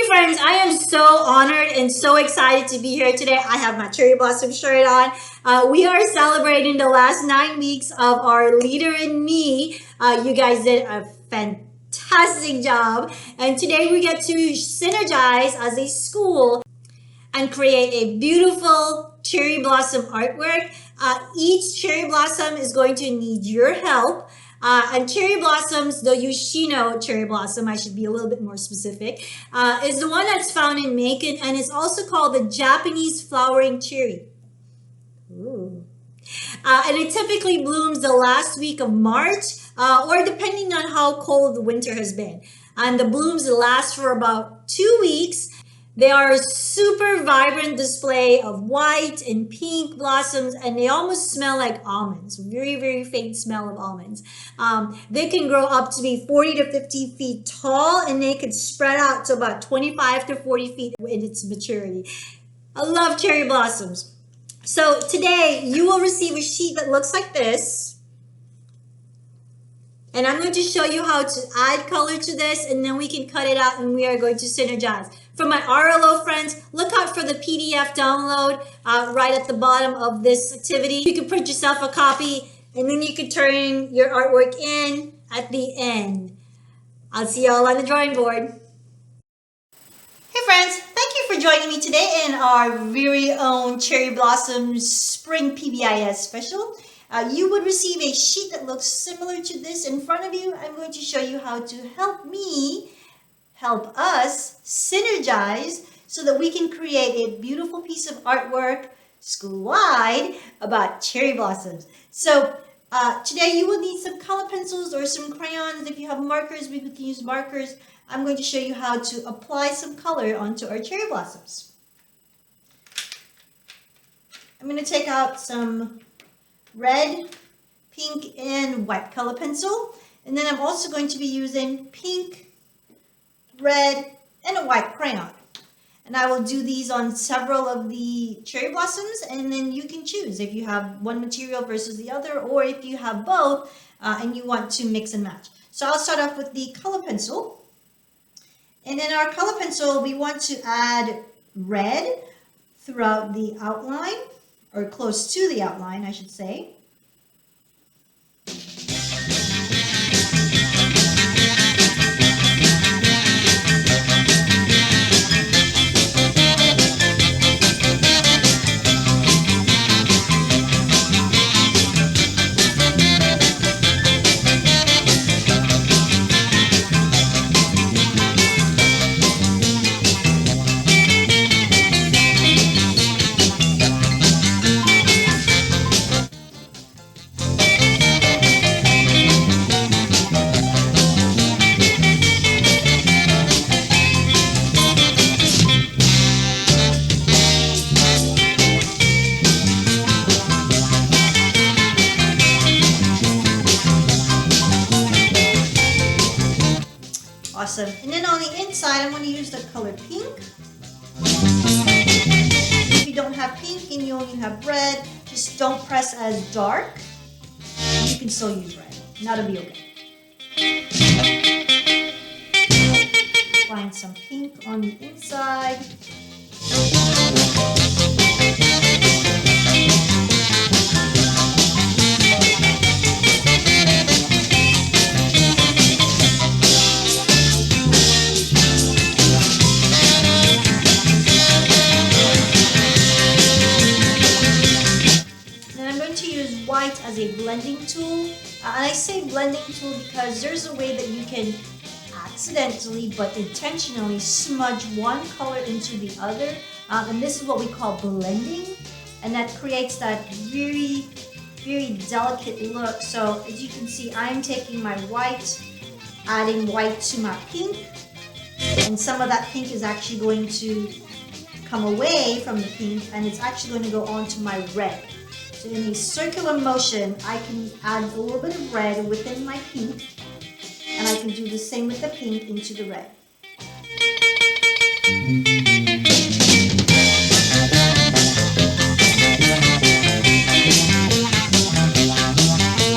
Friends, I am so honored and so excited to be here today. I have my cherry blossom shirt on. We are celebrating the last 9 weeks of our Leader in Me. You guys did a fantastic job. And today we get to synergize as a school and create a beautiful cherry blossom artwork. Each cherry blossom is going to need your help. And cherry blossoms, the Yoshino cherry blossom, I should be a little bit more specific, is the one that's found in Macon, and it's also called the Japanese flowering cherry. Ooh. And it typically blooms the last week of March, or depending on how cold the winter has been. And the blooms last for about 2 weeks. They are a super vibrant display of white and pink blossoms, and they almost smell like almonds. Very, very faint smell of almonds. They can grow up to be 40 to 50 feet tall, and they can spread out to about 25 to 40 feet in its maturity. I love cherry blossoms. So today you will receive a sheet that looks like this. And I'm going to show you how to add color to this, and then we can cut it out and we are going to synergize. For my RLO friends, look out for the PDF download right at the bottom of this activity. You can print yourself a copy, and then you can turn your artwork in at the end. I'll see you all on the drawing board. Hey friends, thank you for joining me today in our very own Cherry Blossoms Spring PBIS special. You would receive a sheet that looks similar to this in front of you. I'm going to show you how to help us synergize so that we can create a beautiful piece of artwork school-wide about cherry blossoms. So today you will need some color pencils or some crayons. If you have markers, we can use markers. I'm going to show you how to apply some color onto our cherry blossoms. I'm going to take out some red, pink, and white color pencil. And then I'm also going to be using pink, red, and a white crayon. And I will do these on several of the cherry blossoms, and then you can choose if you have one material versus the other, or if you have both and you want to mix and match. So I'll start off with the color pencil. And in our color pencil, we want to add red throughout the outline, or close to the outline, I should say. Awesome. And then on the inside, I'm going to use the color pink. If you don't have pink and you only have red, just don't press as dark. You can still use red. That'll be okay. Find some pink on the inside. White as a blending tool. And I say blending tool because there's a way that you can accidentally but intentionally smudge one color into the other. And this is what we call blending. And that creates that very, very delicate look. So as you can see, I'm taking my white, adding white to my pink. And some of that pink is actually going to come away from the pink, and it's actually going to go onto my red. So in a circular motion, I can add a little bit of red within my pink, and I can do the same with the pink into the red.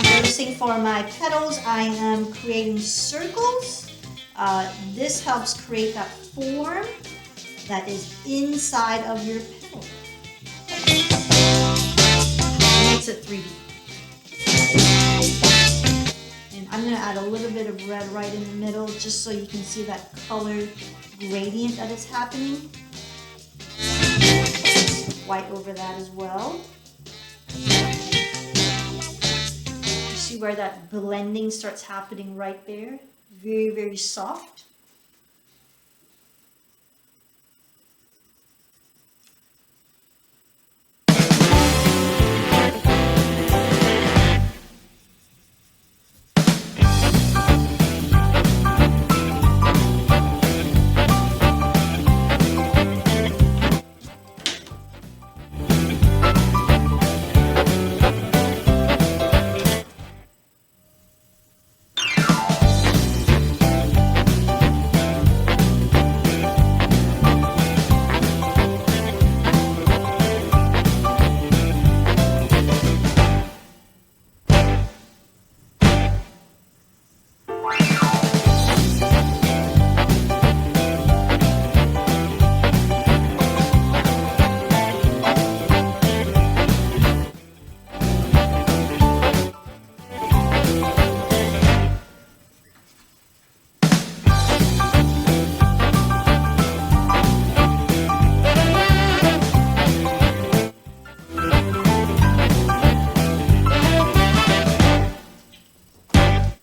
Noticing for my petals, I am creating circles. This this helps create that form that is inside of your petal. It makes it 3D. And I'm going to add a little bit of red right in the middle just so you can see that color gradient that is happening. White over that as well. You see where that blending starts happening right there? Very, very soft.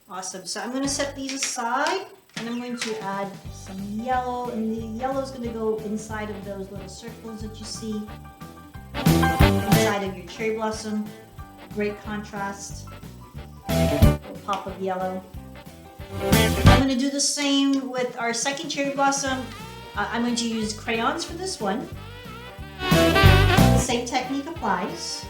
Awesome. So I'm going to set these aside and I'm going to add some yellow, and the yellow is going to go inside of those little circles that you see inside of your cherry blossom. Great contrast. A little pop of yellow. I'm going to do the same with our second cherry blossom. I'm going to use crayons for this one. The same technique applies.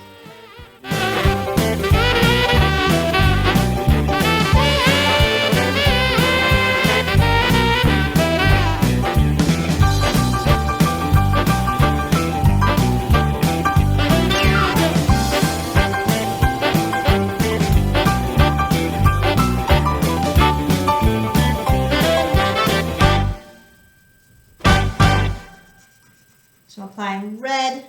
So I'm applying red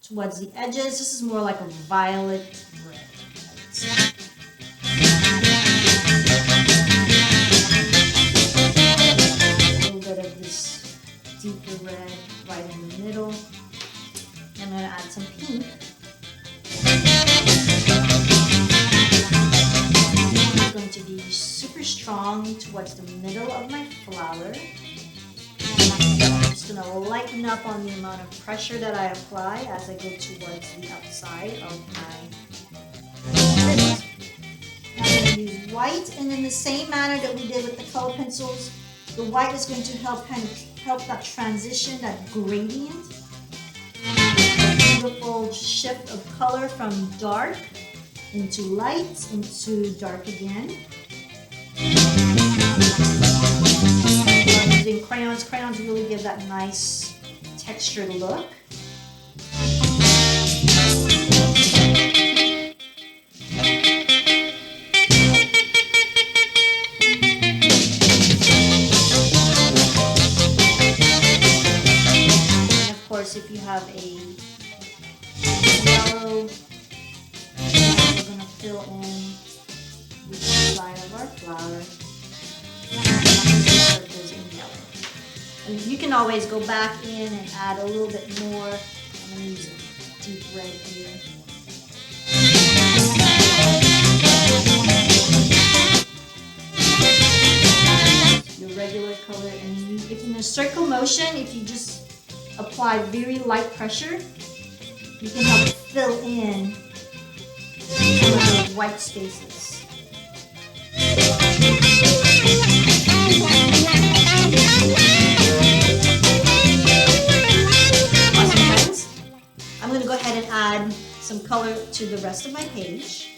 towards the edges. This is more like a violet red. A little bit of this deeper red right in the middle. I'm going to add some pink. It's going to be super strong towards the middle of my flower. I'm just going to lighten up on the amount of pressure that I apply as I go towards the outside of my lid. I'm going to use white, and in the same manner that we did with the color pencils, the white is going to help that transition, that gradient. Beautiful shift of color from dark into light into dark again. Using crayons. Crayons really give that nice textured look. And of course, if you have a yellow, we're going to fill in the side of our flower. And you can always go back in and add a little bit more. I'm going to use a deep red here. Your regular color, and if in a circle motion, if you just apply very light pressure, you can help fill in some of those white spaces. I'm going to go ahead and add some color to the rest of my page.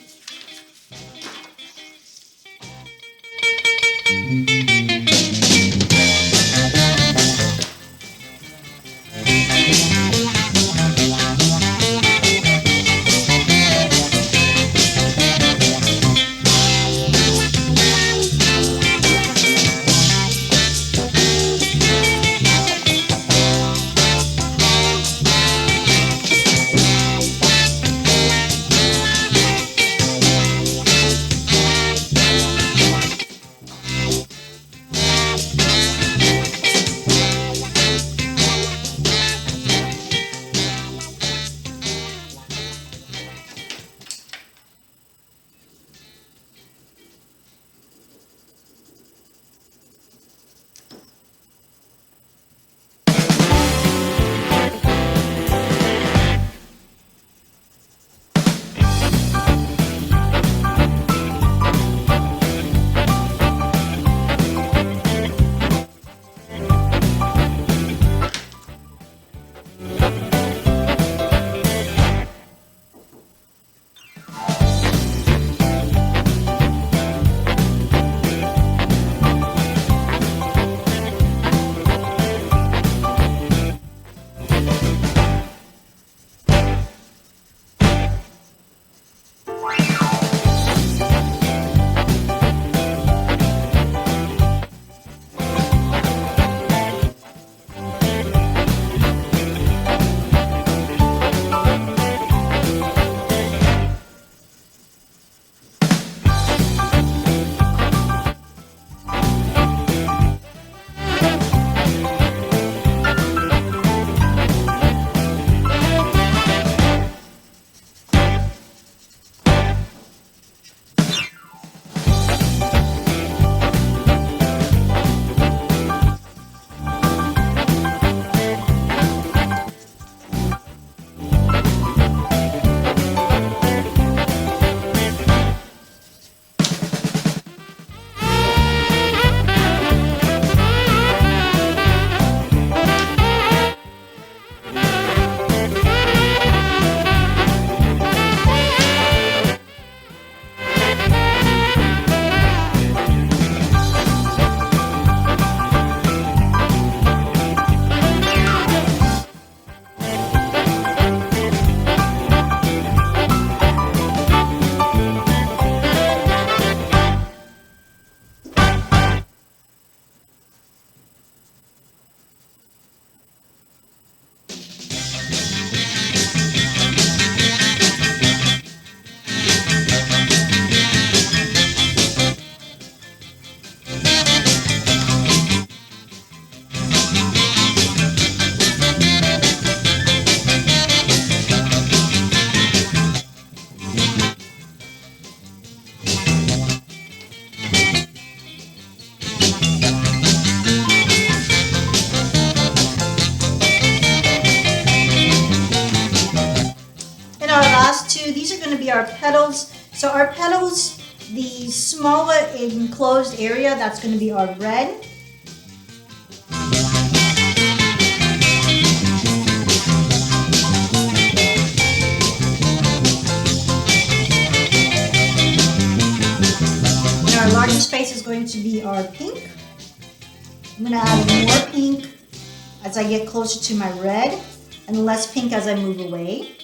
going to be our petals. So our petals, the smaller enclosed area, that's going to be our red. And our larger space is going to be our pink. I'm going to add more pink as I get closer to my red and less pink as I move away.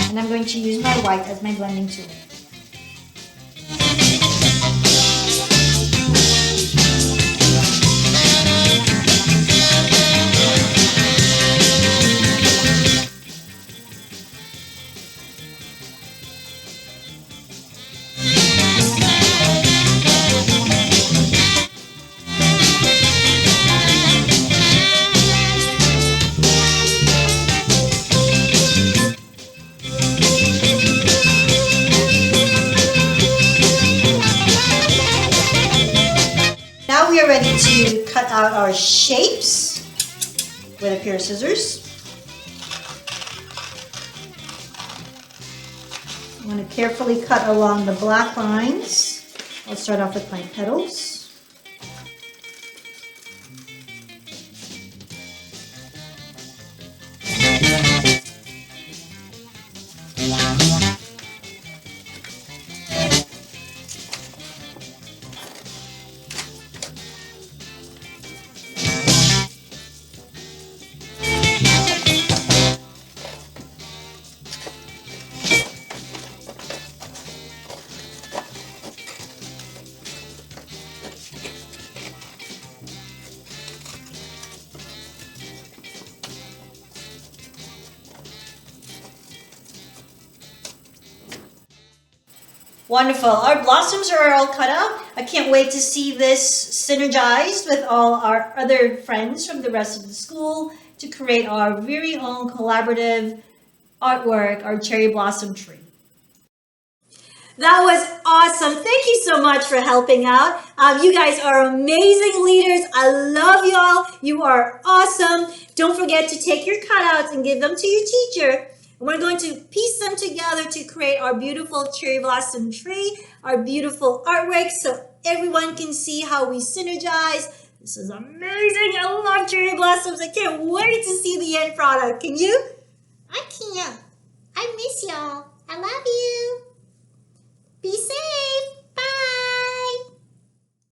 And I'm going to use my white as my blending tool. Now we are ready to cut out our shapes with a pair of scissors. I'm going to carefully cut along the black lines. I'll start off with my petals. Wonderful. Our blossoms are all cut out. I can't wait to see this synergized with all our other friends from the rest of the school to create our very own collaborative artwork, our cherry blossom tree. That was awesome. Thank you so much for helping out. You guys are amazing leaders. I love y'all. You are awesome. Don't forget to take your cutouts and give them to your teacher. We're going to piece them together to create our beautiful cherry blossom tree, our beautiful artwork, so everyone can see how we synergize. This is amazing. I love cherry blossoms. I can't wait to see the end product. Can you? I can't. I miss y'all. I love you.